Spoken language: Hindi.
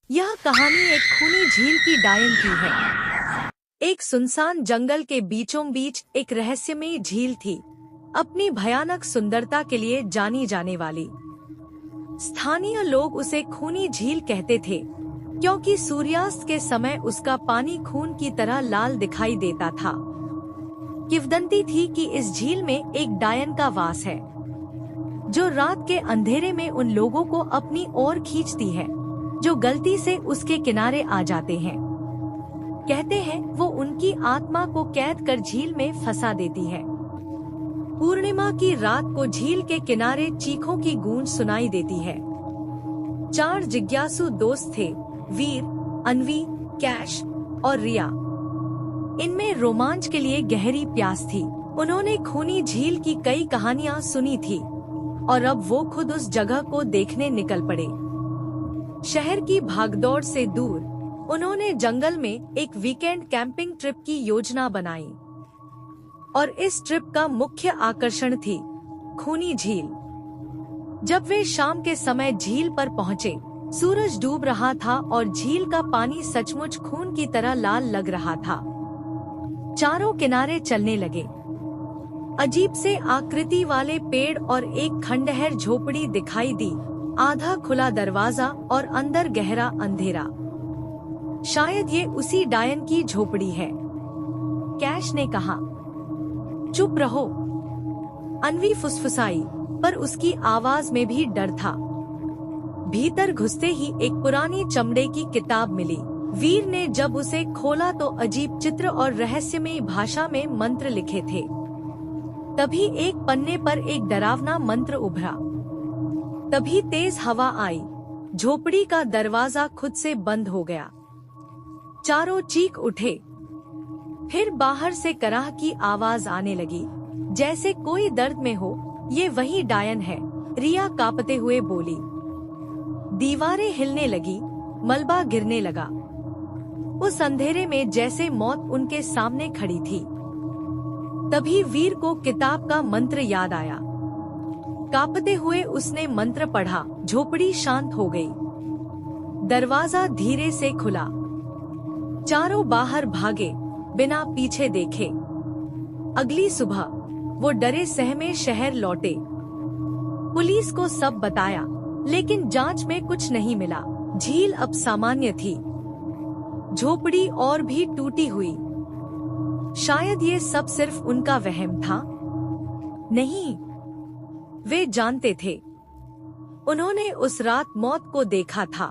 यह कहानी एक खूनी झील की डायन की है। एक सुनसान जंगल के बीचों बीच एक रहस्यमयी झील थी, अपनी भयानक सुंदरता के लिए जानी जाने वाली। स्थानीय लोग उसे खूनी झील कहते थे, क्योंकि सूर्यास्त के समय उसका पानी खून की तरह लाल दिखाई देता था। किंवदंती थी कि इस झील में एक डायन का वास है, जो रात के अंधेरे में उन लोगों को अपनी ओर खींचती है जो गलती से उसके किनारे आ जाते हैं। कहते हैं वो उनकी आत्मा को कैद कर झील में फंसा देती है। पूर्णिमा की रात को झील के किनारे चीखों की गूंज सुनाई देती है। 4 जिज्ञासु दोस्त थे, वीर, अन्वी, कैश और रिया। इनमें रोमांच के लिए गहरी प्यास थी। उन्होंने खूनी झील की कई कहानियां सुनी थी और अब वो खुद उस जगह को देखने निकल पड़े। शहर की भागदौड़ से दूर उन्होंने जंगल में एक वीकेंड कैंपिंग ट्रिप की योजना बनाई और इस ट्रिप का मुख्य आकर्षण थी खूनी झील। जब वे शाम के समय झील पर पहुंचे, सूरज डूब रहा था और झील का पानी सचमुच खून की तरह लाल लग रहा था। चारों किनारे चलने लगे। अजीब से आकृति वाले पेड़ और एक खंडहर झोपड़ी दिखाई दी, आधा खुला दरवाजा और अंदर गहरा अंधेरा। शायद ये उसी डायन की झोपड़ी है, कैश ने कहा। चुप रहो, अन्वी फुसफुसाई, पर उसकी आवाज में भी डर था। भीतर घुसते ही एक पुरानी चमड़े की किताब मिली। वीर ने जब उसे खोला तो अजीब चित्र और रहस्यमयी भाषा में मंत्र लिखे थे। तभी एक पन्ने पर एक डरावना मंत्र उभरा। तभी तेज हवा आई, झोपड़ी का दरवाजा खुद से बंद हो गया। चारों चीख उठे। फिर बाहर से कराह की आवाज आने लगी, जैसे कोई दर्द में हो। ये वही डायन है, रिया कांपते हुए बोली। दीवारें हिलने लगी, मलबा गिरने लगा। उस अंधेरे में जैसे मौत उनके सामने खड़ी थी। तभी वीर को किताब का मंत्र याद आया। कांपते हुए उसने मंत्र पढ़ा, झोपड़ी शांत हो गई। दरवाजा धीरे से खुला। चारों बाहर भागे, बिना पीछे देखे। अगली सुबह वो डरे सहमे शहर लौटे। पुलिस को सब बताया, लेकिन जांच में कुछ नहीं मिला। झील अब सामान्य थी, झोपड़ी और भी टूटी हुई। शायद ये सब सिर्फ उनका वहम था। नहीं, वे जानते थे। उन्होंने उस रात मौत को देखा था।